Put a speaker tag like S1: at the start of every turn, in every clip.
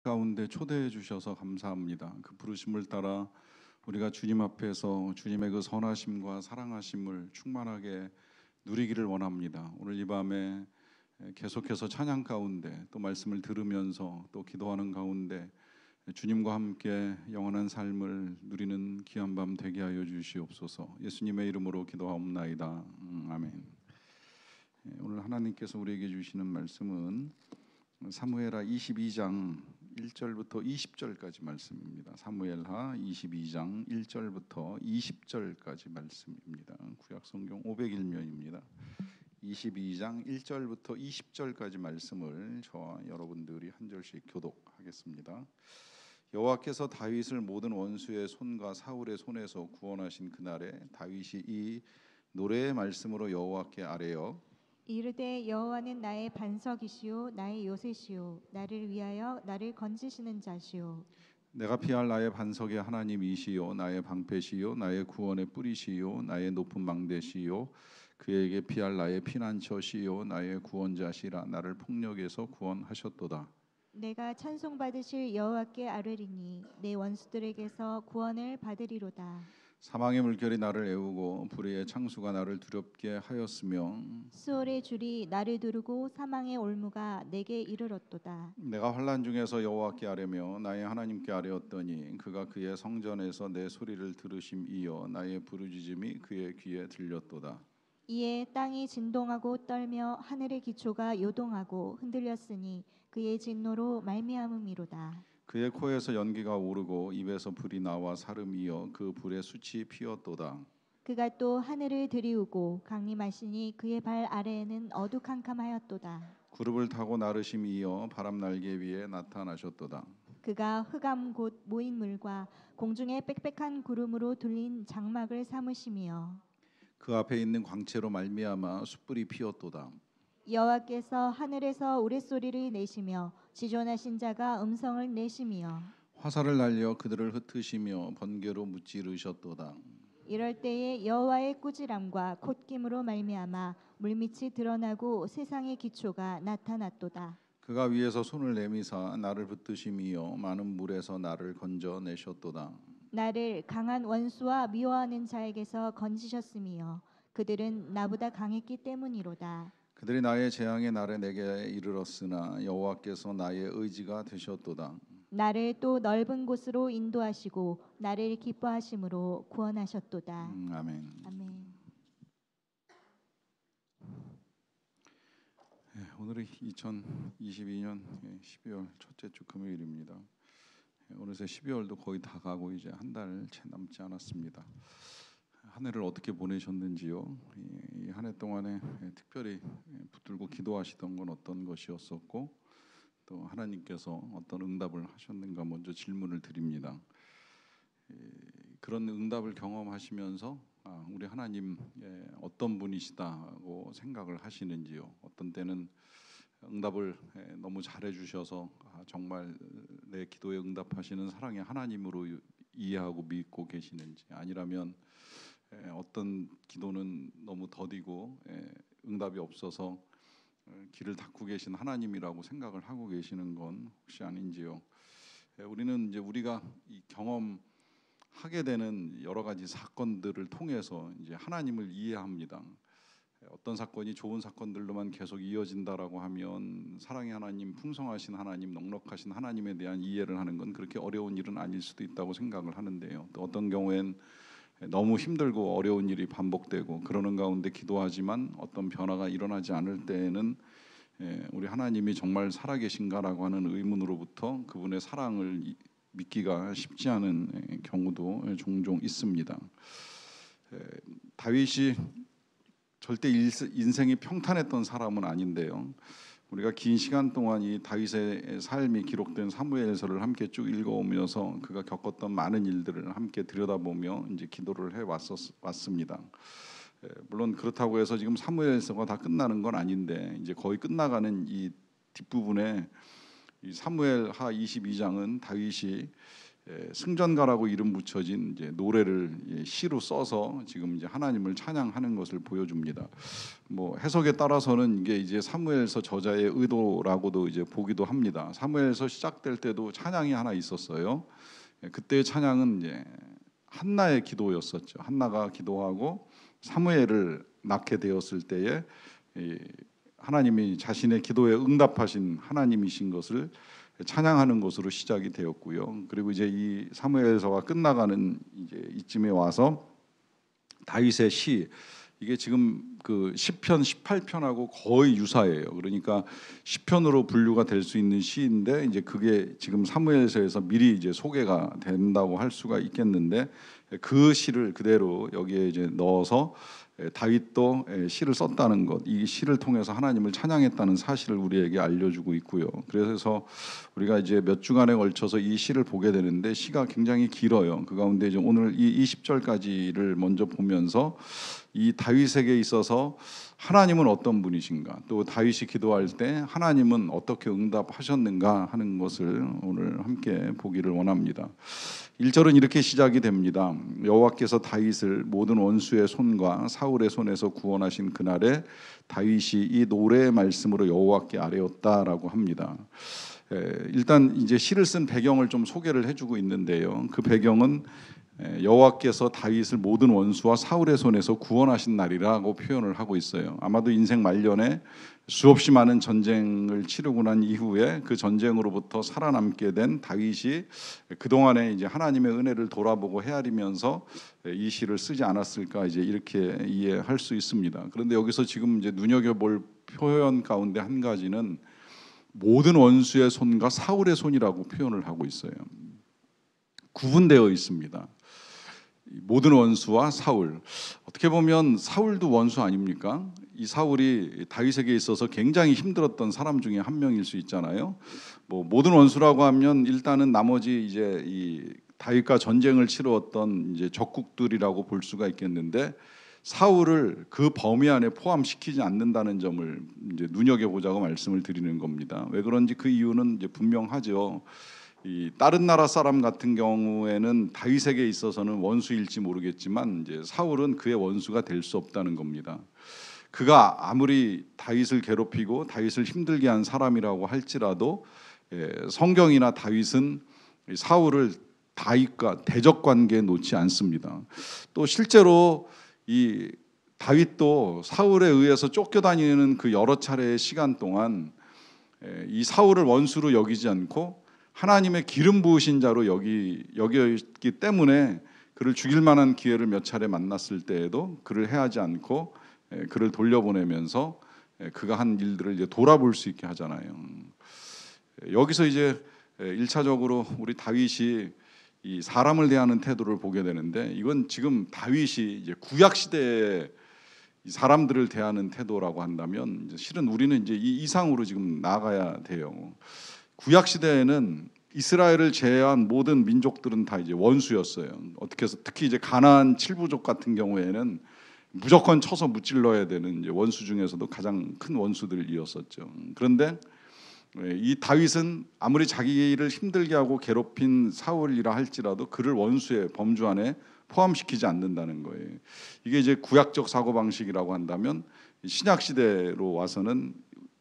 S1: 가운데 초대해 주셔서 감사합니다. 그 부르심을 따라 우리가 주님 앞에서 주님의 그 선하심과 사랑하심을 충만하게 누리기를 원합니다. 오늘 이 밤에 계속해서 찬양 가운데 또 말씀을 들으면서 또 기도하는 가운데 주님과 함께 영원한 삶을 누리는 귀한 밤 되게 하여 주시옵소서. 예수님의 이름으로 기도하옵나이다. 아멘. 오늘 하나님께서 우리에게 주시는 말씀은 사무엘하 22장 1절부터 20절까지 말씀입니다. 사무엘하 22장 1절부터 20절까지 말씀입니다. 구약성경 501면입니다. 22장 1절부터 20절까지 말씀을 저와 여러분들이 한 절씩 교독하겠습니다. 여호와께서 다윗을 모든 원수의 손과 사울의 손에서 구원하신 그날에 다윗이 이 노래의 말씀으로 여호와께 아뢰어
S2: 이르되 여호와는 나의 반석이시요 나의 요새시요 나를 위하여 나를 건지시는 자시요
S1: 내가 피할 나의 반석의 하나님이시요 나의 방패시요 나의 구원의 뿌리시요 나의 높은 망대시요 그에게 피할 나의 피난처시요 나의 구원자시라 나를 폭력에서 구원하셨도다.
S2: 내가 찬송받으실 여호와께 아뢰리니 내 원수들에게서 구원을 받으리로다.
S1: 사망의 물결이 나를 애우고 불의의 창수가 나를 두렵게 하였으며
S2: 수월의 줄이 나를 두르고 사망의 올무가 내게 이르렀도다.
S1: 내가 환난 중에서 여호와께 아뢰며 나의 하나님께 아뢰었더니 그가 그의 성전에서 내 소리를 들으심이여 나의 부르짖음이 그의 귀에 들렸도다.
S2: 이에 땅이 진동하고 떨며 하늘의 기초가 요동하고 흔들렸으니 그의 진노로 말미암음이로다.
S1: 그의 코에서 연기가 오르고 입에서 불이 나와 사름이여 그 불의 숯이 피었도다.
S2: 그가 또 하늘을 들이우고 강림하시니 그의 발 아래에는 어두캄캄하였도다.
S1: 구름을 타고 나르심이여 바람 날개 위에 나타나셨도다.
S2: 그가 흑암 곧 모인 물과 공중의 빽빽한 구름으로 둘린 장막을 삼으시며
S1: 그 앞에 있는 광채로 말미암아 숯불이 피었도다.
S2: 여호와께서 하늘에서 우레소리를 내시며 지존하신 자가 음성을 내시며
S1: 화살을 날려 그들을 흩으시며 번개로 무찌르셨도다.
S2: 이럴 때에 여호와의 꾸지람과 콧김으로 말미암아 물밑이 드러나고 세상의 기초가 나타났도다.
S1: 그가 위에서 손을 내미사 나를 붙드심이여 많은 물에서 나를 건져내셨도다.
S2: 나를 강한 원수와 미워하는 자에게서 건지셨으며 그들은 나보다 강했기 때문이로다.
S1: 그들이 나의 재앙의 날에 내게 이르렀으나 여호와께서 나의 의지가 되셨도다.
S2: 나를 또 넓은 곳으로 인도하시고 나를 기뻐하심으로 구원하셨도다.
S1: 아멘.
S2: 아멘.
S1: 오늘이 2022년 12월 첫째 주 금요일입니다. 어느새 12월도 거의 다 가고 이제 한 달 채 남지 않았습니다. 한 해를 어떻게 보내셨는지요? 이 한 해 동안에 특별히 붙들고 기도하시던 건 어떤 것이었었고 또 하나님께서 어떤 응답을 하셨는가 먼저 질문을 드립니다. 그런 응답을 경험하시면서 우리 하나님 어떤 분이시다고 생각을 하시는지요? 어떤 때는 응답을 너무 잘해 주셔서 정말 내 기도에 응답하시는 사랑의 하나님으로 이해하고 믿고 계시는지, 아니라면 어떤 기도는 너무 더디고 응답이 없어서 길을 닫고 계신 하나님이라고 생각을 하고 계시는 건 혹시 아닌지요? 우리는 이제 우리가 이 경험하게 되는 여러 가지 사건들을 통해서 이제 하나님을 이해합니다. 어떤 사건이 좋은 사건들로만 계속 이어진다라고 하면 사랑의 하나님, 풍성하신 하나님, 넉넉하신 하나님에 대한 이해를 하는 건 그렇게 어려운 일은 아닐 수도 있다고 생각을 하는데요. 또 어떤 경우엔 너무 힘들고 어려운 일이 반복되고 그러는 가운데 기도하지만 어떤 변화가 일어나지 않을 때에는 우리 하나님이 정말 살아계신가라고 하는 의문으로부터 그분의 사랑을 믿기가 쉽지 않은 경우도 종종 있습니다. 다윗이 절대 인생이 평탄했던 사람은 아닌데요. 우리가 긴 시간 동안 이 다윗의 삶이 기록된 사무엘서를 함께 쭉 읽어오면서 그가 겪었던 많은 일들을 함께 들여다보며 이제 기도를 해 왔습니다. 물론 그렇다고 해서 지금 사무엘서가 다 끝나는 건 아닌데 이제 거의 끝나가는 이 뒷부분에 이 사무엘하 22장은 다윗이 승전가라고 이름 붙여진 이제 노래를 시로 써서 지금 이제 하나님을 찬양하는 것을 보여줍니다. 뭐 해석에 따라서는 이게 이제 사무엘서 저자의 의도라고도 이제 보기도 합니다. 사무엘서 시작될 때도 찬양이 하나 있었어요. 그때의 찬양은 이제 한나의 기도였었죠. 한나가 기도하고 사무엘을 낳게 되었을 때에 하나님이 자신의 기도에 응답하신 하나님이신 것을 찬양하는 것으로 시작이 되었고요. 그리고 이제 이 사무엘서가 끝나가는 이제 이쯤에 와서 다윗의 시, 이게 지금 그 시편 18편하고 거의 유사해요. 그러니까 시편으로 분류가 될 수 있는 시인데 이제 그게 지금 사무엘서에서 미리 이제 소개가 된다고 할 수가 있겠는데 그 시를 그대로 여기에 이제 넣어서 다윗도 시를 썼다는 것, 이 시를 통해서 하나님을 찬양했다는 사실을 우리에게 알려주고 있고요. 그래서 우리가 이제 몇 주간에 걸쳐서 이 시를 보게 되는데 시가 굉장히 길어요. 그 가운데 이제 오늘 이 20절까지를 먼저 보면서 이 다윗에게 있어서 하나님은 어떤 분이신가, 또 다윗이 기도할 때 하나님은 어떻게 응답하셨는가 하는 것을 오늘 함께 보기를 원합니다. 1절은 이렇게 시작이 됩니다. 여호와께서 다윗을 모든 원수의 손과 사울의 손에서 구원하신 그날에 다윗이 이 노래의 말씀으로 여호와께 아뢰었다라고 합니다. 일단 이제 시를 쓴 배경을 좀 소개를 해주고 있는데요. 그 배경은 여호와께서 다윗을 모든 원수와 사울의 손에서 구원하신 날이라고 표현을 하고 있어요. 아마도 인생 말년에 수없이 많은 전쟁을 치르고 난 이후에 그 전쟁으로부터 살아남게 된 다윗이 그동안에 이제 하나님의 은혜를 돌아보고 헤아리면서 이 시를 쓰지 않았을까, 이제 이렇게 이해할 수 있습니다. 그런데 여기서 지금 이제 눈여겨볼 표현 가운데 한 가지는 모든 원수의 손과 사울의 손이라고 표현을 하고 있어요. 구분되어 있습니다. 모든 원수와 사울. 어떻게 보면 사울도 원수 아닙니까? 이 사울이 다윗에게 있어서 굉장히 힘들었던 사람 중에 한 명일 수 있잖아요. 뭐 모든 원수라고 하면 일단은 나머지 이제 이 다윗과 전쟁을 치루었던 이제 적국들이라고 볼 수가 있겠는데 사울을 그 범위 안에 포함시키지 않는다는 점을 이제 눈여겨보자고 말씀을 드리는 겁니다. 왜 그런지 그 이유는 이제 분명하죠. 이 다른 나라 사람 같은 경우에는 다윗에게 있어서는 원수일지 모르겠지만 이제 사울은 그의 원수가 될 수 없다는 겁니다. 그가 아무리 다윗을 괴롭히고 다윗을 힘들게 한 사람이라고 할지라도 성경이나 다윗은 사울을 다윗과 대적 관계에 놓지 않습니다. 또 실제로 이 다윗도 사울에 의해서 쫓겨다니는 그 여러 차례의 시간 동안 이 사울을 원수로 여기지 않고 하나님의 기름 부으신 자로 여겼기 때문에 그를 죽일 만한 기회를 몇 차례 만났을 때에도 그를 해하지 않고 그를 돌려보내면서 그가 한 일들을 이제 돌아볼 수 있게 하잖아요. 여기서 이제 1차적으로 우리 다윗이 이 사람을 대하는 태도를 보게 되는데, 이건 지금 다윗이 이제 구약 시대의 사람들을 대하는 태도라고 한다면 실은 우리는 이제 이 이상으로 지금 나아가야 돼요. 구약 시대에는 이스라엘을 제외한 모든 민족들은 다 이제 원수였어요. 어떻게 해서 특히 이제 가나안 7부족 같은 경우에는 무조건 쳐서 무찔러야 되는 이제 원수 중에서도 가장 큰 원수들이었었죠. 그런데 이 다윗은 아무리 자기를 힘들게 하고 괴롭힌 사울이라 할지라도 그를 원수의 범주 안에 포함시키지 않는다는 거예요. 이게 이제 구약적 사고 방식이라고 한다면 신약 시대로 와서는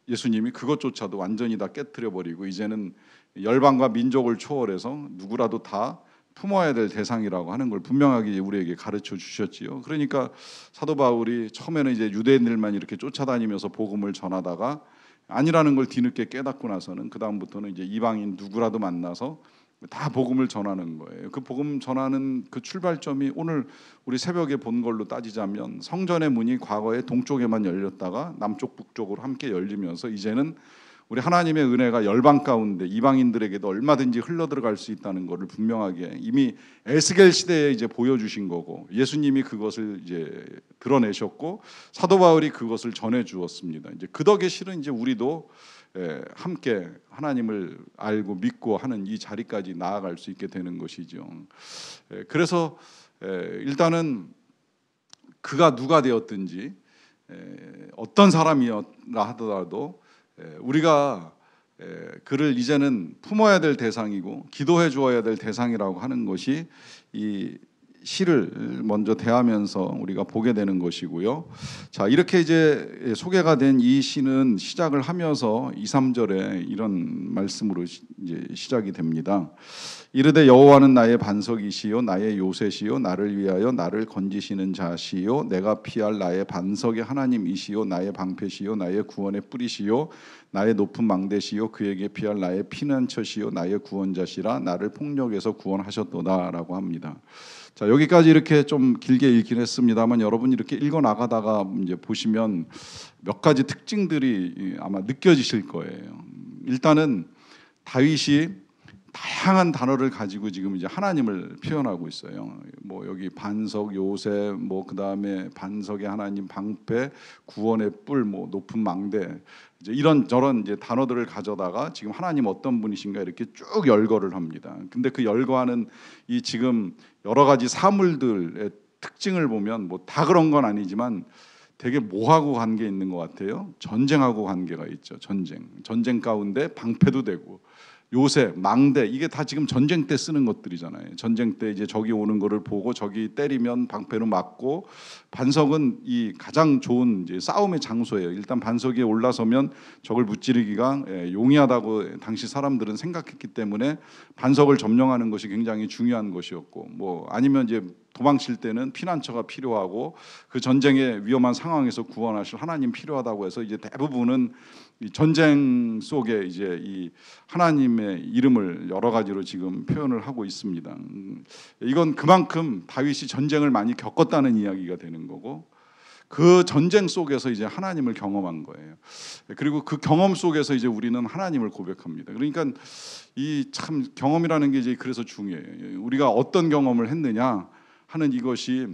S1: 예수님이 그것조차도 완전히 다 깨트려 버리고 이제는 열방과 민족을 초월해서 누구라도 다 품어야 될 대상이라고 하는 걸 분명하게 우리에게 가르쳐 주셨지요. 그러니까 사도 바울이 처음에는 이제 유대인들만 이렇게 쫓아다니면서 복음을 전하다가 아니라는 걸 뒤늦게 깨닫고 나서는 그 다음부터는 이제 이방인 누구라도 만나서 다 복음을 전하는 거예요. 그 복음 전하는 그 출발점이 오늘 우리 새벽에 본 걸로 따지자면 성전의 문이 과거에 동쪽에만 열렸다가 남쪽 북쪽으로 함께 열리면서 이제는 우리 하나님의 은혜가 열방 가운데 이방인들에게도 얼마든지 흘러들어갈 수 있다는 것을 분명하게 이미 에스겔 시대에 이제 보여주신 거고, 예수님이 그것을 이제 드러내셨고 사도 바울이 그것을 전해 주었습니다. 이제 그 덕에 실은 이제 우리도 함께 하나님을 알고 믿고 하는 이 자리까지 나아갈 수 있게 되는 것이죠. 그래서 일단은 그가 누가 되었든지 어떤 사람이었라 하더라도 우리가 그를 이제는 품어야 될 대상이고 기도해 주어야 될 대상이라고 하는 것이 이 시를 먼저 대하면서 우리가 보게 되는 것이고요. 자, 이렇게 이제 소개가 된 이 시는 시작을 하면서 2, 3절에 이런 말씀으로 이제 시작이 됩니다. 이르되 여호와는 나의 반석이시요 나의 요새시요 나를 위하여 나를 건지시는 자시요 내가 피할 나의 반석의 하나님이시요 나의 방패시요 나의 구원의 뿌리시요 나의 높은 망대시요 그에게 피할 나의 피난처시요 나의 구원자시라 나를 폭력에서 구원하셨도다라고 합니다. 자, 여기까지 이렇게 좀 길게 읽긴 했습니다만 여러분 이렇게 읽어 나가다가 이제 보시면 몇 가지 특징들이 아마 느껴지실 거예요. 일단은 다윗이 다양한 단어를 가지고 지금 이제 하나님을 표현하고 있어요. 뭐 여기 반석, 요새, 뭐 그다음에 반석의 하나님, 방패, 구원의 뿔, 뭐 높은 망대, 이제 이런 저런 이제 단어들을 가져다가 지금 하나님 어떤 분이신가 이렇게 쭉 열거를 합니다. 근데 그 열거하는 이 지금 여러 가지 사물들의 특징을 보면 뭐 다 그런 건 아니지만 되게 뭐하고 관계 있는 것 같아요. 전쟁하고 관계가 있죠. 전쟁 가운데 방패도 되고. 요새, 망대 이게 다 지금 전쟁 때 쓰는 것들이잖아요. 전쟁 때 이제 적이 오는 거를 보고 적이 때리면 방패로 막고, 반석은 이 가장 좋은 이제 싸움의 장소예요. 일단 반석 위에 올라서면 적을 무찌르기가 용이하다고 당시 사람들은 생각했기 때문에 반석을 점령하는 것이 굉장히 중요한 것이었고, 뭐 아니면 이제 도망칠 때는 피난처가 필요하고 그 전쟁의 위험한 상황에서 구원하실 하나님 필요하다고 해서 이제 대부분은 이 전쟁 속에 이제 이 하나님의 이름을 여러 가지로 지금 표현을 하고 있습니다. 이건 그만큼 다윗이 전쟁을 많이 겪었다는 이야기가 되는 거고, 그 전쟁 속에서 이제 하나님을 경험한 거예요. 그리고 그 경험 속에서 이제 우리는 하나님을 고백합니다. 그러니까 이 참 경험이라는 게 이제 그래서 중요해요. 우리가 어떤 경험을 했느냐 하는 이것이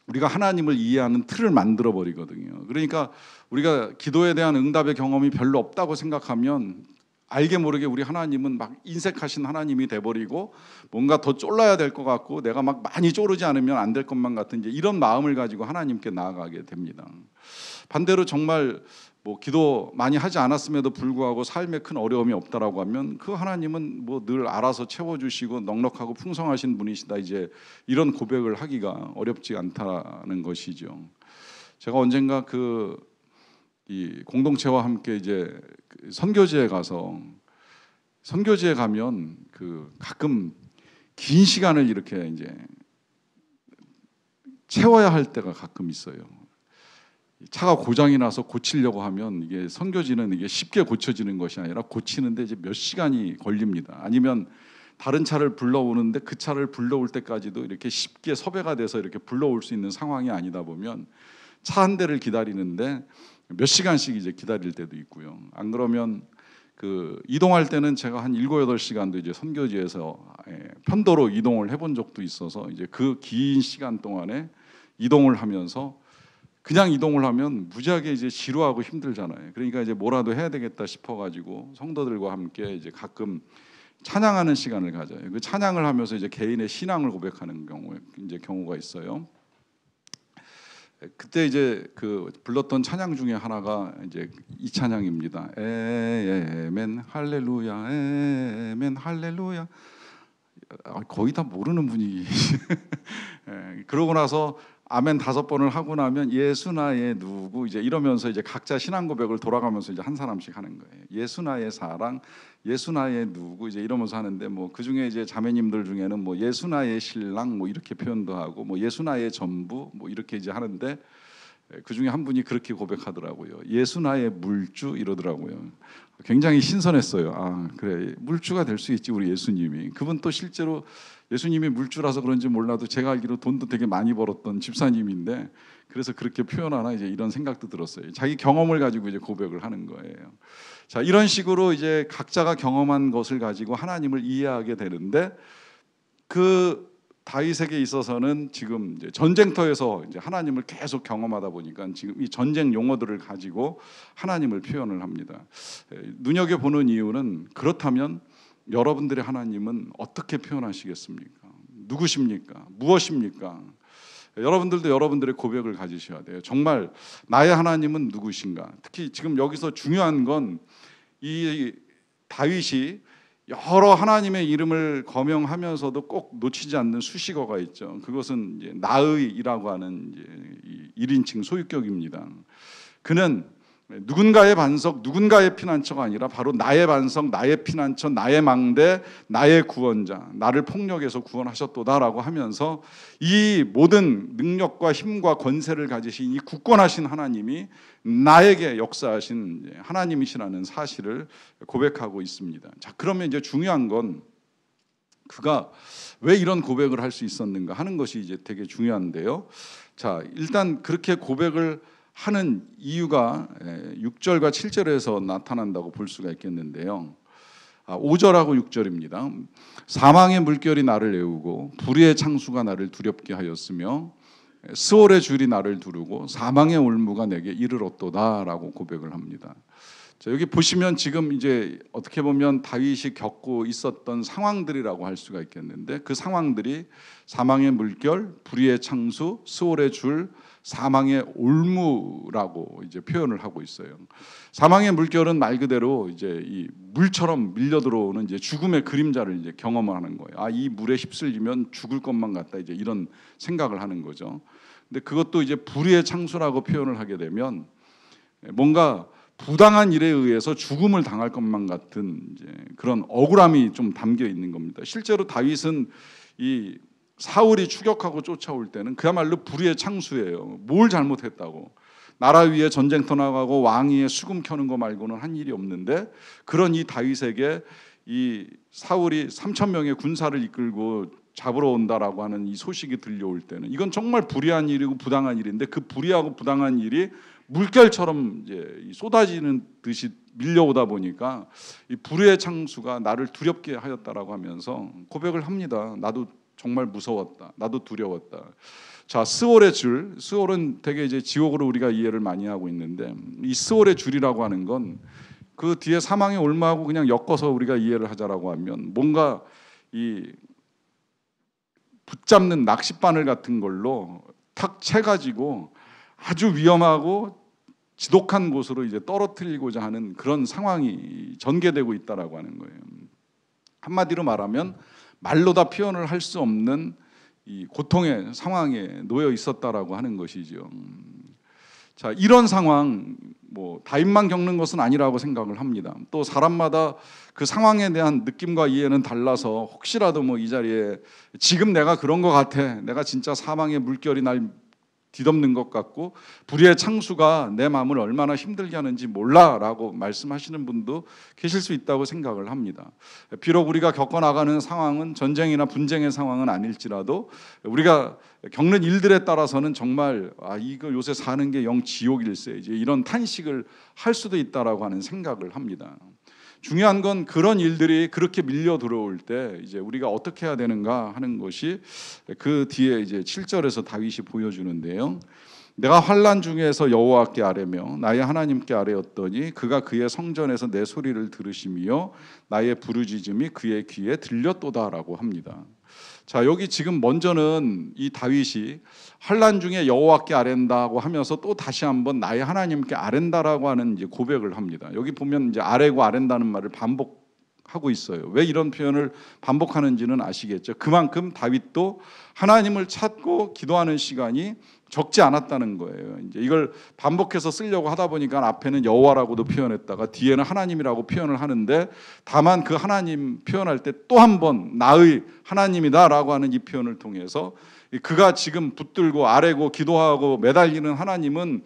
S1: 우리가 하나님을 이해하는 틀을 만들어 버리거든요. 그러니까 우리가 기도에 대한 응답의 경험이 별로 없다고 생각하면 알게 모르게 우리 하나님은 막 인색하신 하나님이 돼버리고 뭔가 더 쫄라야 될 것 같고 내가 막 많이 쪼르지 않으면 안 될 것만 같은 이제 이런 마음을 가지고 하나님께 나아가게 됩니다. 반대로 정말 뭐 기도 많이 하지 않았음에도 불구하고 삶에 큰 어려움이 없다라고 하면 그 하나님은 뭐 늘 알아서 채워주시고 넉넉하고 풍성하신 분이시다, 이제 이런 고백을 하기가 어렵지 않다는 것이죠. 제가 언젠가 이 공동체와 함께 이제 선교지에 가면 가끔 긴 시간을 이렇게 이제 채워야 할 때가 가끔 있어요. 차가 고장이 나서 고치려고 하면 이게 선교지는 이게 쉽게 고쳐지는 것이 아니라 고치는데 이제 몇 시간이 걸립니다. 아니면 다른 차를 불러오는데 그 차를 불러올 때까지도 이렇게 쉽게 섭외가 돼서 이렇게 불러올 수 있는 상황이 아니다 보면 차 한 대를 기다리는데 몇 시간씩 이제 기다릴 때도 있고요. 안 그러면 이동할 때는 제가 한 7, 8시간도 이제 선교지에서 편도로 이동을 해본 적도 있어서 이제 그 긴 시간 동안에 이동을 하면서 그냥 이동을 하면 무지하게 이제 지루하고 힘들잖아요. 그러니까 이제 뭐라도 해야 되겠다 싶어가지고 성도들과 함께 이제 가끔 찬양하는 시간을 가져요. 그 찬양을 하면서 이제 개인의 신앙을 고백하는 경우가 있어요. 그때 이제 불렀던 찬양 중에 하나가 이제 이 찬양입니다. 에멘 할렐루야, 에멘 할렐루야. 거의 다 모르는 분위기. 그러고 나서 아멘 5번을 하고 나면 예수 나의 누구 이제 이러면서 이제 각자 신앙 고백을 돌아가면서 이제 한 사람씩 하는 거예요. 예수 나의 사랑, 예수 나의 누구 이제 이러면서 하는데 뭐 그 중에 이제 자매님들 중에는 뭐 예수 나의 신랑 뭐 이렇게 표현도 하고 뭐 예수 나의 전부 뭐 이렇게 이제 하는데 그 중에 한 분이 그렇게 고백하더라고요. 예수 나의 물주 이러더라고요. 굉장히 신선했어요. 아, 그래, 물주가 될 수 있지 우리 예수님이. 그분 또 실제로 예수님이 물주라서 그런지 몰라도 제가 알기로 돈도 되게 많이 벌었던 집사님인데 그래서 그렇게 표현하나 이제 이런 생각도 들었어요. 자기 경험을 가지고 이제 고백을 하는 거예요. 자, 이런 식으로 이제 각자가 경험한 것을 가지고 하나님을 이해하게 되는데 다윗에게 있어서는 지금 이제 전쟁터에서 이제 하나님을 계속 경험하다 보니까 지금 이 전쟁 용어들을 가지고 하나님을 표현을 합니다. 눈여겨 보는 이유는 그렇다면 여러분들의 하나님은 어떻게 표현하시겠습니까? 누구십니까? 무엇입니까? 여러분들도 여러분들의 고백을 가지셔야 돼요. 정말 나의 하나님은 누구신가? 특히 지금 여기서 중요한 건 이 다윗이 여러 하나님의 이름을 거명하면서도 꼭 놓치지 않는 수식어가 있죠. 그것은 이제 나의라고 하는 이제 1인칭 소유격입니다. 그는 누군가의 반석, 누군가의 피난처가 아니라 바로 나의 반석, 나의 피난처, 나의 망대, 나의 구원자, 나를 폭력에서 구원하셨도다라고 하면서 이 모든 능력과 힘과 권세를 가지신 이 굳건하신 하나님이 나에게 역사하신 하나님이시라는 사실을 고백하고 있습니다. 자, 그러면 이제 중요한 건 그가 왜 이런 고백을 할 수 있었는가 하는 것이 이제 되게 중요한데요. 자, 일단 그렇게 고백을 하는 이유가 6절과 7절에서 나타난다고 볼 수가 있겠는데요. 5절하고 6절입니다. 사망의 물결이 나를 애우고 불의의 창수가 나를 두렵게 하였으며 스올의 줄이 나를 두르고 사망의 올무가 내게 이르렀도다라고 고백을 합니다. 자, 여기 보시면 지금 이제 어떻게 보면 다윗이 겪고 있었던 상황들이라고 할 수가 있겠는데 그 상황들이 사망의 물결, 불의의 창수, 스올의 줄, 사망의 올무라고 이제 표현을 하고 있어요. 사망의 물결은 말 그대로 이제 이 물처럼 밀려 들어오는 이제 죽음의 그림자를 이제 경험하는 거예요. 아, 이 물에 휩쓸리면 죽을 것만 같다, 이제 이런 생각을 하는 거죠. 근데 그것도 이제 불의의 창수라고 표현을 하게 되면 뭔가 부당한 일에 의해서 죽음을 당할 것만 같은 이제 그런 억울함이 좀 담겨 있는 겁니다. 실제로 다윗은 이 사울이 추격하고 쫓아올 때는 그야말로 불의의 창수예요. 뭘 잘못했다고. 나라 위에 전쟁터 나가고 왕 위에 수금 켜는 거 말고는 한 일이 없는데 그런 이 다윗에게 이 사울이 3,000명의 군사를 이끌고 잡으러 온다라고 하는 이 소식이 들려올 때는 이건 정말 불의한 일이고 부당한 일인데 그 불의하고 부당한 일이 물결처럼 이제 쏟아지는 듯이 밀려오다 보니까 이 불의의 창수가 나를 두렵게 하였다라고 하면서 고백을 합니다. 나도 정말 무서웠다. 나도 두려웠다. 자, 스올의 줄, 스올은 되게 이제 지옥으로 우리가 이해를 많이 하고 있는데 이 스올의 줄이라고 하는 건 그 뒤에 사망의 올무하고 그냥 엮어서 우리가 이해를 하자라고 하면 뭔가 이 붙잡는 낚싯바늘 같은 걸로 탁 채가지고 아주 위험하고 지독한 곳으로 이제 떨어뜨리고자 하는 그런 상황이 전개되고 있다라고 하는 거예요. 한마디로 말하면 말로 다 표현을 할 수 없는 이 고통의 상황에 놓여 있었다라고 하는 것이죠. 자, 이런 상황 뭐 다윗만 겪는 것은 아니라고 생각을 합니다. 또 사람마다 그 상황에 대한 느낌과 이해는 달라서 혹시라도 뭐 이 자리에 지금 내가 그런 것 같아, 내가 진짜 사망의 물결이 날 뒤덮는 것 같고 불의의 창수가 내 마음을 얼마나 힘들게 하는지 몰라라고 말씀하시는 분도 계실 수 있다고 생각을 합니다. 비록 우리가 겪어나가는 상황은 전쟁이나 분쟁의 상황은 아닐지라도 우리가 겪는 일들에 따라서는 정말 이거 요새 사는 게 영 지옥일세 이제 이런 탄식을 할 수도 있다라고 하는 생각을 합니다. 중요한 건 그런 일들이 그렇게 밀려 들어올 때 이제 우리가 어떻게 해야 되는가 하는 것이 그 뒤에 이제 7절에서 다윗이 보여주는데요. 내가 환난 중에서 여호와께 아뢰며 나의 하나님께 아뢰었더니 그가 그의 성전에서 내 소리를 들으시며 나의 부르짖음이 그의 귀에 들렸도다라고 합니다. 자, 여기 지금 먼저는 이 다윗이 환난 중에 여호와께 아랜다고 하면서 또 다시 한번 나의 하나님께 아랜다라고 하는 이제 고백을 합니다. 여기 보면 이제 아뢰고 아랜다는 말을 반복하고 있어요. 왜 이런 표현을 반복하는지는 아시겠죠? 그만큼 다윗도 하나님을 찾고 기도하는 시간이 적지 않았다는 거예요. 이제 이걸 반복해서 쓰려고 하다 보니까 앞에는 여호와라고도 표현했다가 뒤에는 하나님이라고 표현을 하는데 다만 그 하나님 표현할 때 또 한 번 나의 하나님이다라고 하는 이 표현을 통해서 그가 지금 붙들고 아뢰고 기도하고 매달리는 하나님은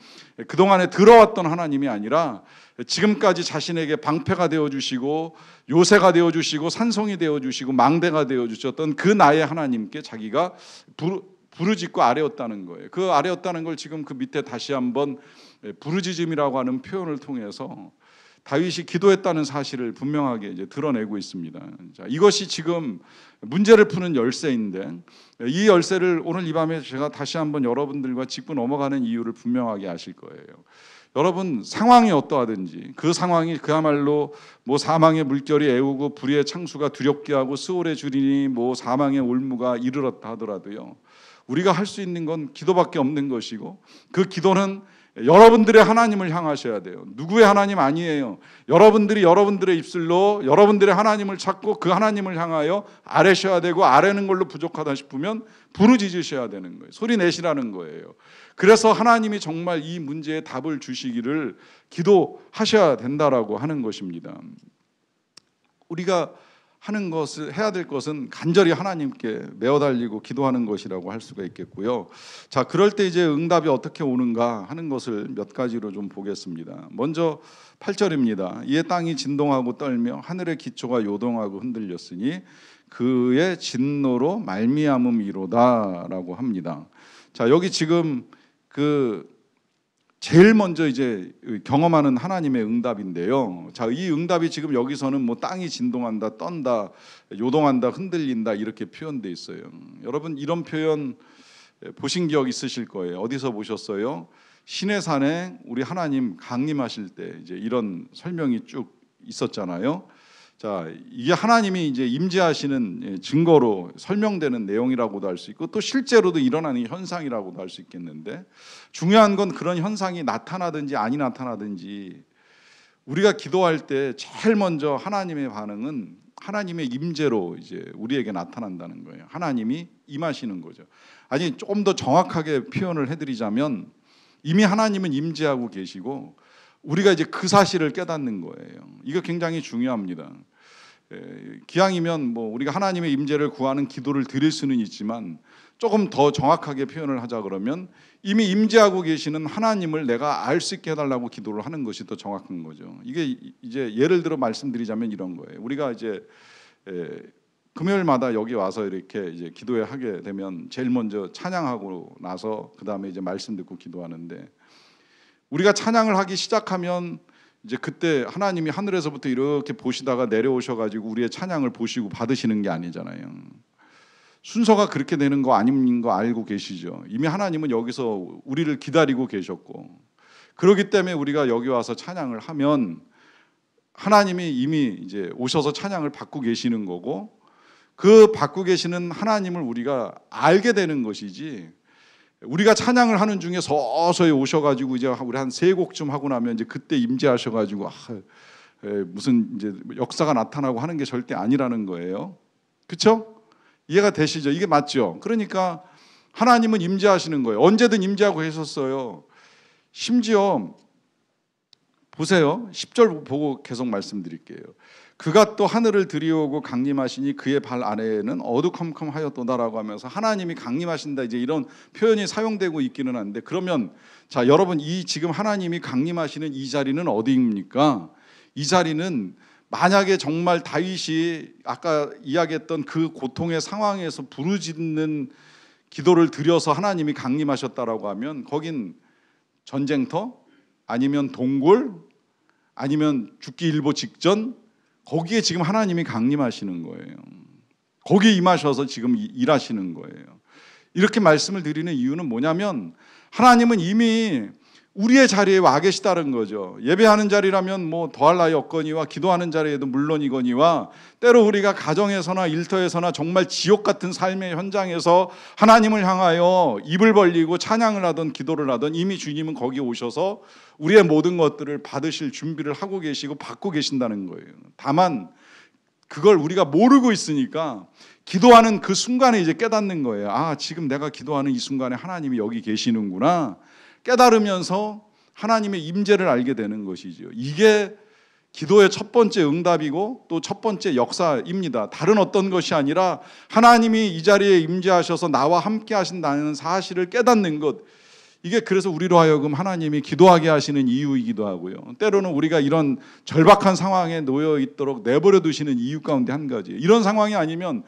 S1: 그동안에 들어왔던 하나님이 아니라 지금까지 자신에게 방패가 되어주시고 요새가 되어주시고 산성이 되어주시고 망대가 되어주셨던 그 나의 하나님께 자기가 부르짖고 아뢰었다는 거예요. 그 아뢰었다는 걸 지금 그 밑에 다시 한번 부르짖음이라고 하는 표현을 통해서 다윗이 기도했다는 사실을 분명하게 이제 드러내고 있습니다. 자, 이것이 지금 문제를 푸는 열쇠인데 이 열쇠를 오늘 이 밤에 제가 다시 한번 여러분들과 짚고 넘어가는 이유를 분명하게 아실 거예요. 여러분 상황이 어떠하든지 그 상황이 그야말로 뭐 사망의 물결이 애우고 불의의 창수가 두렵게 하고 스올의 줄이니 뭐 사망의 올무가 이르렀다 하더라도요. 우리가 할 수 있는 건 기도밖에 없는 것이고 그 기도는 여러분들의 하나님을 향하셔야 돼요. 누구의 하나님 아니에요. 여러분들이 여러분들의 입술로 여러분들의 하나님을 찾고 그 하나님을 향하여 아뢰셔야 되고, 아뢰는 걸로 부족하다 싶으면 부르짖으셔야 되는 거예요. 소리 내시라는 거예요. 그래서 하나님이 정말 이 문제에 답을 주시기를 기도하셔야 된다라고 하는 것입니다. 우리가 하는 것을, 해야 될 것은 간절히 하나님께 메어달리고 기도하는 것이라고 할 수가 있겠고요. 자, 그럴 때 이제 응답이 어떻게 오는가 하는 것을 몇 가지로 좀 보겠습니다. 먼저 8절입니다. 이에 땅이 진동하고 떨며 하늘의 기초가 요동하고 흔들렸으니 그의 진노로 말미암음이로다라고 합니다. 자, 여기 지금 제일 먼저 이제 경험하는 하나님의 응답인데요. 자, 이 응답이 지금 여기서는 뭐 땅이 진동한다, 떤다, 요동한다, 흔들린다 이렇게 표현돼 있어요. 여러분 이런 표현 보신 기억 있으실 거예요. 어디서 보셨어요? 시내산에 우리 하나님 강림하실 때 이제 이런 설명이 쭉 있었잖아요. 자, 이게 하나님이 이제 임재하시는 증거로 설명되는 내용이라고도 할 수 있고, 또 실제로도 일어나는 현상이라고도 할 수 있겠는데, 중요한 건 그런 현상이 나타나든지 아니 나타나든지 우리가 기도할 때 제일 먼저 하나님의 반응은 하나님의 임재로 이제 우리에게 나타난다는 거예요. 하나님이 임하시는 거죠. 아니, 조금 더 정확하게 표현을 해드리자면 이미 하나님은 임재하고 계시고 우리가 이제 그 사실을 깨닫는 거예요. 이거 굉장히 중요합니다. 기왕이면 뭐 우리가 하나님의 임재를 구하는 기도를 드릴 수는 있지만, 조금 더 정확하게 표현을 하자 그러면 이미 임재하고 계시는 하나님을 내가 알 수 있게 해달라고 기도를 하는 것이 더 정확한 거죠. 이게 이제 예를 들어 말씀드리자면 이런 거예요. 우리가 이제 금요일마다 여기 와서 이렇게 이제 기도회 하게 되면 제일 먼저 찬양하고 나서 그 다음에 이제 말씀 듣고 기도하는데, 우리가 찬양을 하기 시작하면 이제 그때 하나님이 하늘에서부터 이렇게 보시다가 내려오셔가지고 우리의 찬양을 보시고 받으시는 게 아니잖아요. 순서가 그렇게 되는 거 아닌 거 알고 계시죠? 이미 하나님은 여기서 우리를 기다리고 계셨고, 그렇기 때문에 우리가 여기 와서 찬양을 하면 하나님이 이미 이제 오셔서 찬양을 받고 계시는 거고, 그 받고 계시는 하나님을 우리가 알게 되는 것이지, 우리가 찬양을 하는 중에 서서히 오셔가지고 이제 우리 한 3곡쯤 하고 나면 이제 그때 임재하셔가지고 무슨 이제 역사가 나타나고 하는 게 절대 아니라는 거예요. 그렇죠? 이해가 되시죠? 이게 맞죠? 그러니까 하나님은 임재하시는 거예요. 언제든 임재하고 계셨어요. 심지어 보세요. 10절 보고 계속 말씀드릴게요. 그가 또 하늘을 들이오고 강림하시니 그의 발 아래에는 어두컴컴하였도다라고 하면서 하나님이 강림하신다, 이제 이런 표현이 사용되고 있기는 한데, 그러면 자, 여러분 이 지금 하나님이 강림하시는 이 자리는 어디입니까? 이 자리는 만약에 정말 다윗이 아까 이야기했던 그 고통의 상황에서 부르짖는 기도를 드려서 하나님이 강림하셨다라고 하면 거긴 전쟁터, 아니면 동굴, 아니면 죽기 일보 직전, 거기에 지금 하나님이 강림하시는 거예요. 거기에 임하셔서 지금 일하시는 거예요. 이렇게 말씀을 드리는 이유는 뭐냐면, 하나님은 이미 우리의 자리에 와 계시다는 거죠. 예배하는 자리라면 뭐 더할 나위 없거니와 기도하는 자리에도 물론이거니와, 때로 우리가 가정에서나 일터에서나 정말 지옥 같은 삶의 현장에서 하나님을 향하여 입을 벌리고 찬양을 하던 기도를 하던, 이미 주님은 거기에 오셔서 우리의 모든 것들을 받으실 준비를 하고 계시고 받고 계신다는 거예요. 다만 그걸 우리가 모르고 있으니까 기도하는 그 순간에 이제 깨닫는 거예요. 아, 지금 내가 기도하는 이 순간에 하나님이 여기 계시는구나 깨달으면서 하나님의 임재를 알게 되는 것이죠. 이게 기도의 첫 번째 응답이고 또 첫 번째 역사입니다. 다른 어떤 것이 아니라 하나님이 이 자리에 임재하셔서 나와 함께 하신다는 사실을 깨닫는 것, 이게 그래서 우리로 하여금 하나님이 기도하게 하시는 이유이기도 하고요. 때로는 우리가 이런 절박한 상황에 놓여 있도록 내버려 두시는 이유 가운데 한 가지, 이런 상황이 아니면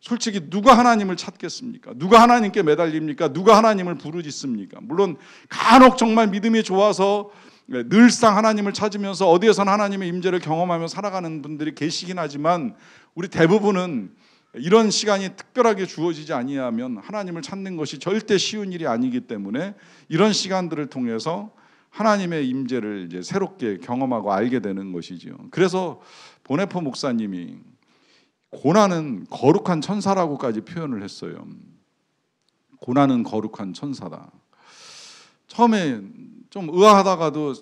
S1: 솔직히 누가 하나님을 찾겠습니까? 누가 하나님께 매달립니까? 누가 하나님을 부르짖습니까? 물론 간혹 정말 믿음이 좋아서 늘상 하나님을 찾으면서 어디에서나 하나님의 임재를 경험하며 살아가는 분들이 계시긴 하지만, 우리 대부분은 이런 시간이 특별하게 주어지지 아니하면 하나님을 찾는 것이 절대 쉬운 일이 아니기 때문에 이런 시간들을 통해서 하나님의 임재를 이제 새롭게 경험하고 알게 되는 것이죠. 그래서 보네포 목사님이 고난은 거룩한 천사라고까지 표현을 했어요. 고난은 거룩한 천사다. 처음에 좀 의아하다가도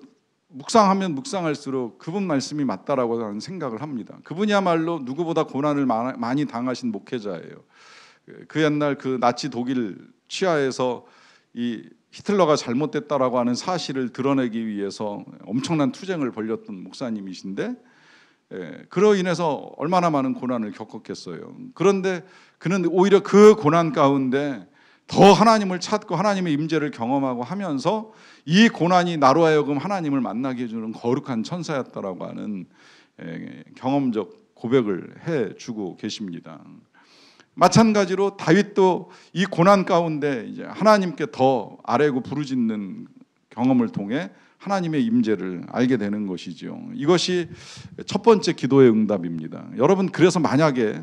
S1: 묵상하면 묵상할수록 그분 말씀이 맞다라고 하는 생각을 합니다. 그분이야말로 누구보다 고난을 많이 당하신 목회자예요. 그 옛날 그 나치 독일 치하에서 이 히틀러가 잘못됐다라고 하는 사실을 드러내기 위해서 엄청난 투쟁을 벌였던 목사님이신데, 그로 인해서 얼마나 많은 고난을 겪었겠어요. 그런데 그는 오히려 그 고난 가운데 더 하나님을 찾고 하나님의 임재를 경험하고 하면서 이 고난이 나로 하여금 하나님을 만나게 해주는 거룩한 천사였다라고 하는 경험적 고백을 해주고 계십니다. 마찬가지로 다윗도 이 고난 가운데 이제 하나님께 더 아뢰고 부르짖는 경험을 통해 하나님의 임재를 알게 되는 것이죠. 이것이 첫 번째 기도의 응답입니다. 여러분, 그래서 만약에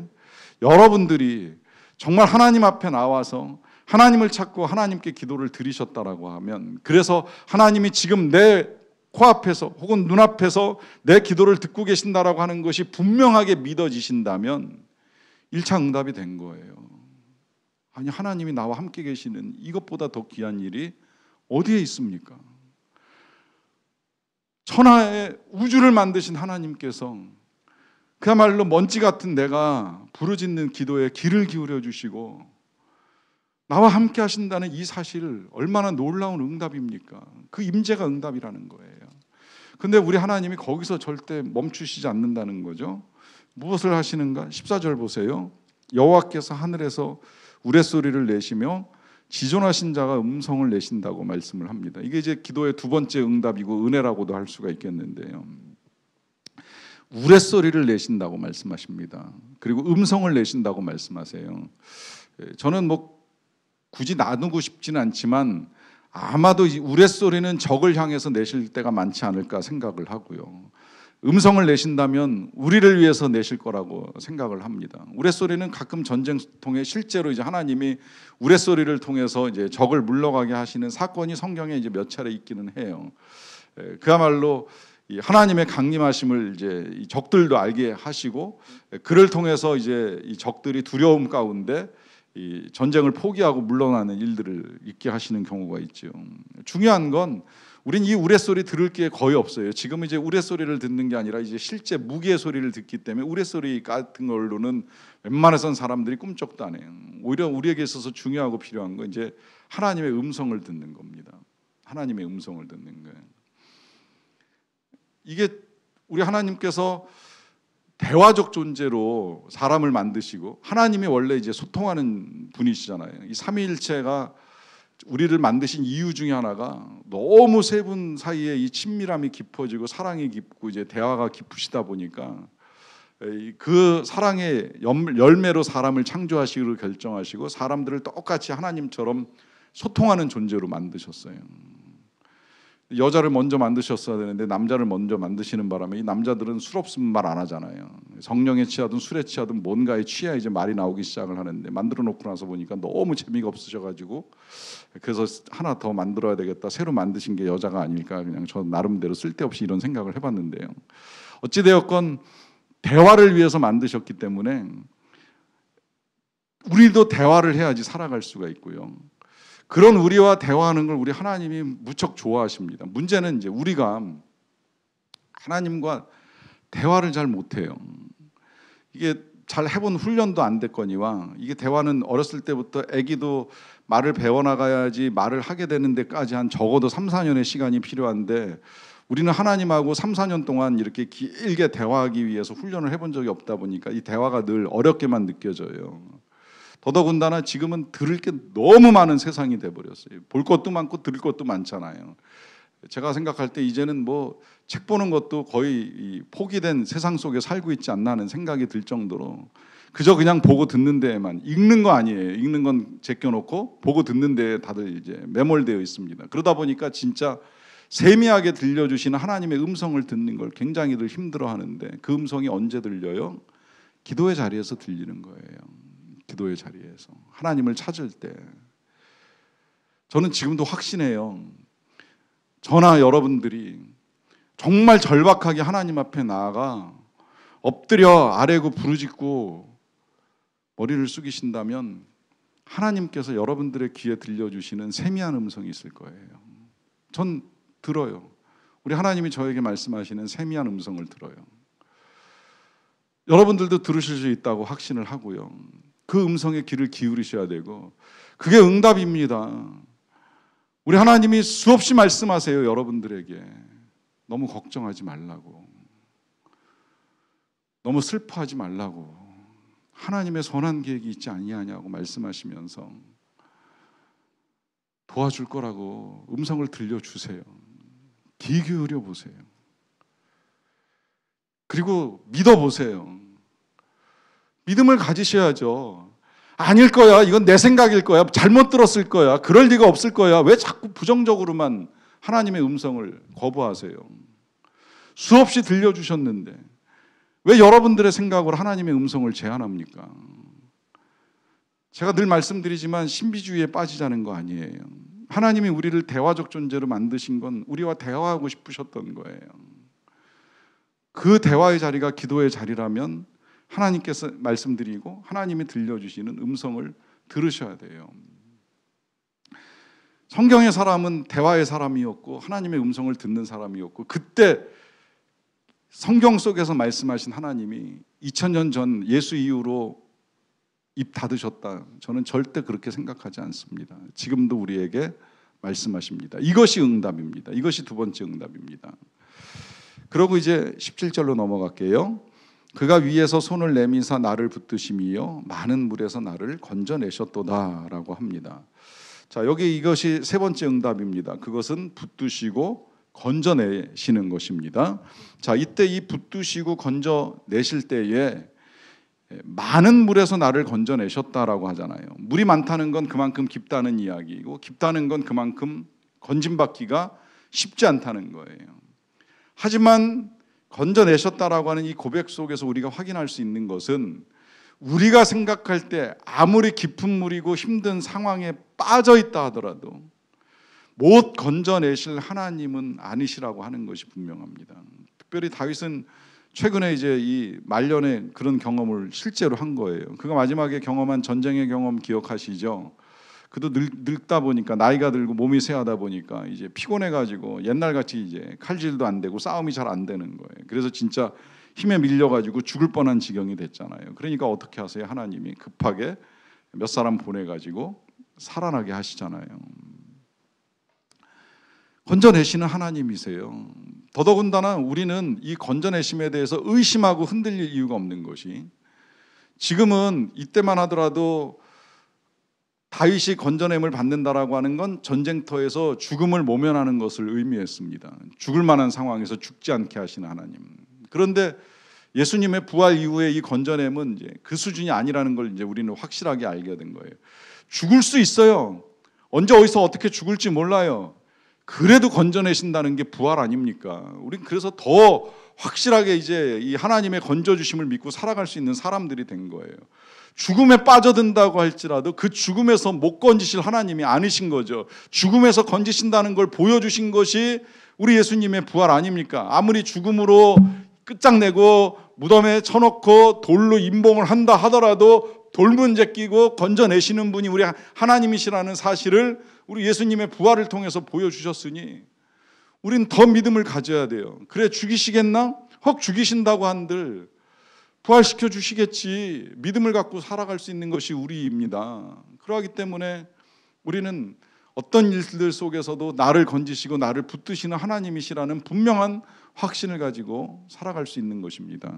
S1: 여러분들이 정말 하나님 앞에 나와서 하나님을 찾고 하나님께 기도를 드리셨다라고 하면, 그래서 하나님이 지금 내 코앞에서 혹은 눈앞에서 내 기도를 듣고 계신다라고 하는 것이 분명하게 믿어지신다면 1차 응답이 된 거예요. 아니, 하나님이 나와 함께 계시는 이것보다 더 귀한 일이 어디에 있습니까? 천하의 우주를 만드신 하나님께서 그야말로 먼지 같은 내가 부르짖는 기도에 귀를 기울여 주시고 나와 함께 하신다는 이 사실, 얼마나 놀라운 응답입니까? 그 임재가 응답이라는 거예요. 근데 우리 하나님이 거기서 절대 멈추시지 않는다는 거죠. 무엇을 하시는가? 14절 보세요. 여호와께서 하늘에서 우레소리를 내시며 지존하신 자가 음성을 내신다고 말씀을 합니다. 이게 이제 기도의 두 번째 응답이고 은혜라고도 할 수가 있겠는데요. 우레소리를 내신다고 말씀하십니다. 그리고 음성을 내신다고 말씀하세요. 저는 뭐 굳이 나누고 싶지는 않지만 아마도 이 우레소리는 적을 향해서 내실 때가 많지 않을까 생각을 하고요. 음성을 내신다면 우리를 위해서 내실 거라고 생각을 합니다. 우레소리는 가끔 전쟁통에 실제로 이제 하나님이 우레소리를 통해서 이제 적을 물러가게 하시는 사건이 성경에 이제 몇 차례 있기는 해요. 그야말로 이 하나님의 강림하심을 이제 이 적들도 알게 하시고, 그를 통해서 이제 이 적들이 두려움 가운데 이 전쟁을 포기하고 물러나는 일들을 있게 하시는 경우가 있죠. 중요한 건 우린 이 우레소리 들을 게 거의 없어요. 지금 이제 우레소리를 듣는 게 아니라 이제 실제 무기의 소리를 듣기 때문에 우레소리 같은 걸로는 웬만해선 사람들이 꿈쩍도 안 해요. 오히려 우리에게 있어서 중요하고 필요한 건 이제 하나님의 음성을 듣는 겁니다. 하나님의 음성을 듣는 거예요. 이게 우리 하나님께서 대화적 존재로 사람을 만드시고, 하나님이 원래 이제 소통하는 분이시잖아요. 이 삼위일체가 우리를 만드신 이유 중에 하나가 너무 세 분 사이에 이 친밀함이 깊어지고 사랑이 깊고 이제 대화가 깊으시다 보니까 그 사랑의 열매로 사람을 창조하시기로 결정하시고 사람들을 똑같이 하나님처럼 소통하는 존재로 만드셨어요. 여자를 먼저 만드셨어야 되는데 남자를 먼저 만드시는 바람에 이 남자들은 술 없으면 말 안 하잖아요. 성령에 취하든 술에 취하든 뭔가에 취해야 이제 말이 나오기 시작을 하는데, 만들어 놓고 나서 보니까 너무 재미가 없으셔가지고 그래서 하나 더 만들어야 되겠다, 새로 만드신 게 여자가 아닐까, 그냥 저 나름대로 쓸데없이 이런 생각을 해봤는데요. 어찌되었건 대화를 위해서 만드셨기 때문에 우리도 대화를 해야지 살아갈 수가 있고요. 그런 우리와 대화하는 걸 우리 하나님이 무척 좋아하십니다. 문제는 이제 우리가 하나님과 대화를 잘 못해요. 이게 잘 해본 훈련도 안 됐거니와, 이게 대화는 어렸을 때부터 아기도 말을 배워나가야지 말을 하게 되는 데까지 한 적어도 3, 4년의 시간이 필요한데, 우리는 하나님하고 3, 4년 동안 이렇게 길게 대화하기 위해서 훈련을 해본 적이 없다 보니까 이 대화가 늘 어렵게만 느껴져요. 더더군다나 지금은 들을 게 너무 많은 세상이 돼버렸어요. 볼 것도 많고 들을 것도 많잖아요. 제가 생각할 때 이제는 뭐 책 보는 것도 거의 포기된 세상 속에 살고 있지 않나 하는 생각이 들 정도로 그저 그냥 보고 듣는 데에만, 읽는 거 아니에요. 읽는 건 제껴놓고 보고 듣는 데에 다들 이제 매몰되어 있습니다. 그러다 보니까 진짜 세미하게 들려주시는 하나님의 음성을 듣는 걸 굉장히들 힘들어하는데, 그 음성이 언제 들려요? 기도의 자리에서 들리는 거예요. 기도의 자리에서 하나님을 찾을 때. 저는 지금도 확신해요. 저나 여러분들이 정말 절박하게 하나님 앞에 나아가 엎드려 아뢰고 부르짖고 머리를 숙이신다면 하나님께서 여러분들의 귀에 들려주시는 세미한 음성이 있을 거예요. 전 들어요. 우리 하나님이 저에게 말씀하시는 세미한 음성을 들어요. 여러분들도 들으실 수 있다고 확신을 하고요. 그 음성에 귀를 기울이셔야 되고 그게 응답입니다. 우리 하나님이 수없이 말씀하세요. 여러분들에게 너무 걱정하지 말라고, 너무 슬퍼하지 말라고, 하나님의 선한 계획이 있지 아니하냐고 말씀하시면서 도와줄 거라고 음성을 들려주세요. 귀 기울여 보세요. 그리고 믿어보세요. 믿음을 가지셔야죠. 아닐 거야, 이건 내 생각일 거야, 잘못 들었을 거야, 그럴 리가 없을 거야. 왜 자꾸 부정적으로만 하나님의 음성을 거부하세요? 수없이 들려주셨는데 왜 여러분들의 생각으로 하나님의 음성을 제한합니까? 제가 늘 말씀드리지만 신비주의에 빠지자는 거 아니에요. 하나님이 우리를 대화적 존재로 만드신 건 우리와 대화하고 싶으셨던 거예요. 그 대화의 자리가 기도의 자리라면 하나님께서 말씀드리고 하나님이 들려주시는 음성을 들으셔야 돼요. 성경의 사람은 대화의 사람이었고 하나님의 음성을 듣는 사람이었고, 그때 성경 속에서 말씀하신 하나님이 2000년 전 예수 이후로 입 닫으셨다, 저는 절대 그렇게 생각하지 않습니다. 지금도 우리에게 말씀하십니다. 이것이 응답입니다. 이것이 두 번째 응답입니다. 그러고 이제 17절로 넘어갈게요. 그가 위에서 손을 내미사 나를 붙드심이요 많은 물에서 나를 건져내셨도다 라고 합니다. 자, 여기 이것이 세 번째 응답입니다. 그것은 붙드시고 건져내시는 것입니다. 자, 이때 이 붙드시고 건져내실 때에 많은 물에서 나를 건져내셨다라고 하잖아요. 물이 많다는 건 그만큼 깊다는 이야기이고, 깊다는 건 그만큼 건짐받기가 쉽지 않다는 거예요. 하지만 건져내셨다라고 하는 이 고백 속에서 우리가 확인할 수 있는 것은, 우리가 생각할 때 아무리 깊은 물이고 힘든 상황에 빠져 있다 하더라도 못 건져내실 하나님은 아니시라고 하는 것이 분명합니다. 특별히 다윗은 최근에 이제 이 말년에 그런 경험을 실제로 한 거예요. 그가 마지막에 경험한 전쟁의 경험 기억하시죠? 그도 늙다 보니까, 나이가 들고 몸이 쇠하다 보니까 이제 피곤해가지고 옛날같이 이제 칼질도 안 되고 싸움이 잘 안 되는 거예요. 그래서 진짜 힘에 밀려가지고 죽을 뻔한 지경이 됐잖아요. 그러니까 어떻게 하세요? 하나님이 급하게 몇 사람 보내가지고 살아나게 하시잖아요. 건져내시는 하나님이세요. 더더군다나 우리는 이 건져내심에 대해서 의심하고 흔들릴 이유가 없는 것이, 지금은 이때만 하더라도 다윗이 건져냄을 받는다라고 하는 건 전쟁터에서 죽음을 모면하는 것을 의미했습니다. 죽을 만한 상황에서 죽지 않게 하시는 하나님. 그런데 예수님의 부활 이후에 이 건져냄은 이제 그 수준이 아니라는 걸 이제 우리는 확실하게 알게 된 거예요. 죽을 수 있어요. 언제 어디서 어떻게 죽을지 몰라요. 그래도 건져내신다는 게 부활 아닙니까? 우린 그래서 더 확실하게 이제 이 하나님의 건져주심을 믿고 살아갈 수 있는 사람들이 된 거예요. 죽음에 빠져든다고 할지라도 그 죽음에서 못 건지실 하나님이 아니신 거죠. 죽음에서 건지신다는 걸 보여주신 것이 우리 예수님의 부활 아닙니까? 아무리 죽음으로 끝장내고 무덤에 쳐놓고 돌로 임봉을 한다 하더라도 돌문제 끼고 건져내시는 분이 우리 하나님이시라는 사실을 우리 예수님의 부활을 통해서 보여주셨으니 우린 더 믿음을 가져야 돼요. 그래, 죽이시겠나? 혹 죽이신다고 한들 부활시켜 주시겠지. 믿음을 갖고 살아갈 수 있는 것이 우리입니다. 그러하기 때문에 우리는 어떤 일들 속에서도 나를 건지시고 나를 붙드시는 하나님이시라는 분명한 확신을 가지고 살아갈 수 있는 것입니다.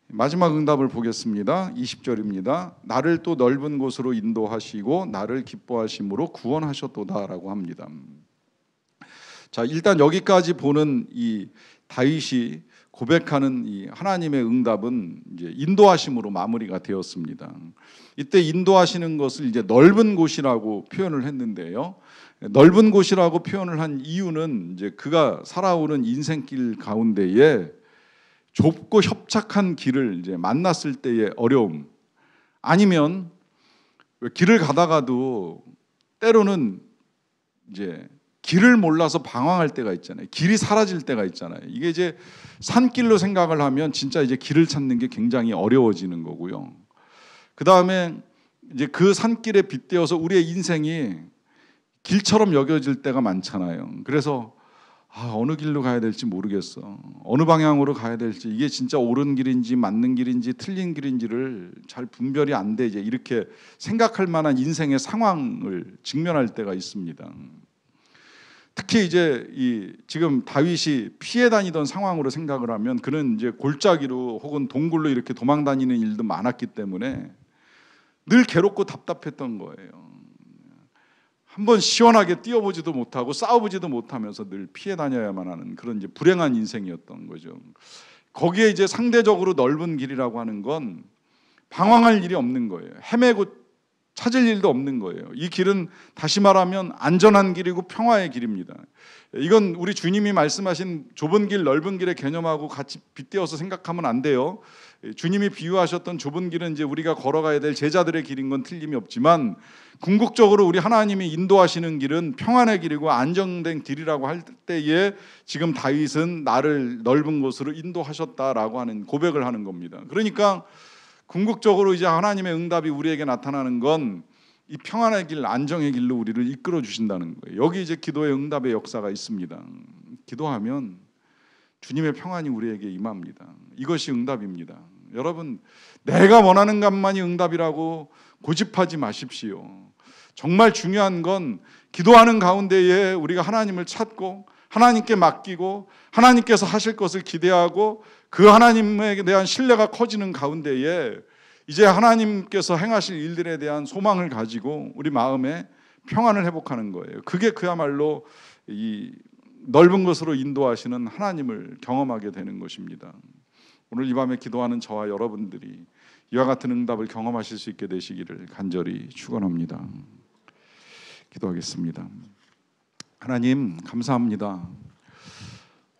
S1: 마지막 응답을 보겠습니다. 20절입니다. 나를 또 넓은 곳으로 인도하시고 나를 기뻐하심으로 구원하셨도다라고 합니다. 자, 일단 여기까지 보는 이 다윗이 고백하는 이 하나님의 응답은 이제 인도하심으로 마무리가 되었습니다. 이때 인도하시는 것을 이제 넓은 곳이라고 표현을 했는데요. 넓은 곳이라고 표현을 한 이유는 이제 그가 살아오는 인생길 가운데에 좁고 협착한 길을 이제 만났을 때의 어려움, 아니면 길을 가다가도 때로는 이제 길을 몰라서 방황할 때가 있잖아요. 길이 사라질 때가 있잖아요. 이게 이제 산길로 생각을 하면 진짜 이제 길을 찾는 게 굉장히 어려워지는 거고요. 그 다음에 이제 그 산길에 빗대어서 우리의 인생이 길처럼 여겨질 때가 많잖아요. 그래서 어느 길로 가야 될지 모르겠어. 어느 방향으로 가야 될지, 이게 진짜 옳은 길인지 맞는 길인지 틀린 길인지를 잘 분별이 안 되지, 이렇게 생각할 만한 인생의 상황을 직면할 때가 있습니다. 특히 이제 지금 다윗이 피해 다니던 상황으로 생각을 하면, 그는 이제 골짜기로 혹은 동굴로 이렇게 도망 다니는 일도 많았기 때문에 늘 괴롭고 답답했던 거예요. 한번 시원하게 뛰어보지도 못하고 싸워보지도 못하면서 늘 피해 다녀야만 하는 그런 이제 불행한 인생이었던 거죠. 거기에 이제 상대적으로 넓은 길이라고 하는 건 방황할 일이 없는 거예요. 헤매고 찾을 일도 없는 거예요. 이 길은 다시 말하면 안전한 길이고 평화의 길입니다. 이건 우리 주님이 말씀하신 좁은 길, 넓은 길의 개념하고 같이 빗대어서 생각하면 안 돼요. 주님이 비유하셨던 좁은 길은 이제 우리가 걸어가야 될 제자들의 길인 건 틀림이 없지만, 궁극적으로 우리 하나님이 인도하시는 길은 평안의 길이고 안정된 길이라고 할 때에 지금 다윗은 나를 넓은 곳으로 인도하셨다라고 하는 고백을 하는 겁니다. 그러니까 궁극적으로 이제 하나님의 응답이 우리에게 나타나는 건 이 평안의 길, 안정의 길로 우리를 이끌어 주신다는 거예요. 여기 이제 기도의 응답의 역사가 있습니다. 기도하면 주님의 평안이 우리에게 임합니다. 이것이 응답입니다. 여러분, 내가 원하는 것만이 응답이라고 고집하지 마십시오. 정말 중요한 건 기도하는 가운데에 우리가 하나님을 찾고 하나님께 맡기고 하나님께서 하실 것을 기대하고 그 하나님에 대한 신뢰가 커지는 가운데에 이제 하나님께서 행하실 일들에 대한 소망을 가지고 우리 마음에 평안을 회복하는 거예요. 그게 그야말로 이 넓은 곳으로 인도하시는 하나님을 경험하게 되는 것입니다. 오늘 이 밤에 기도하는 저와 여러분들이 이와 같은 응답을 경험하실 수 있게 되시기를 간절히 축원합니다. 기도하겠습니다. 하나님, 감사합니다.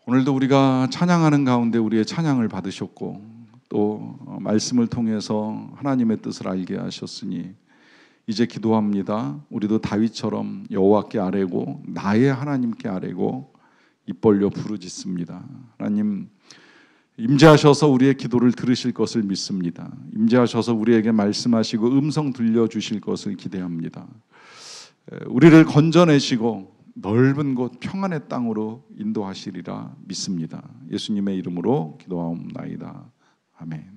S1: 오늘도 우리가 찬양하는 가운데 우리의 찬양을 받으셨고 또 말씀을 통해서 하나님의 뜻을 알게 하셨으니 이제 기도합니다. 우리도 다윗처럼 여호와께 아뢰고 나의 하나님께 아뢰고 입 벌려 부르짖습니다. 하나님, 임재하셔서 우리의 기도를 들으실 것을 믿습니다. 임재하셔서 우리에게 말씀하시고 음성 들려주실 것을 기대합니다. 우리를 건져내시고 넓은 곳 평안의 땅으로 인도하시리라 믿습니다. 예수님의 이름으로 기도하옵나이다. 아멘.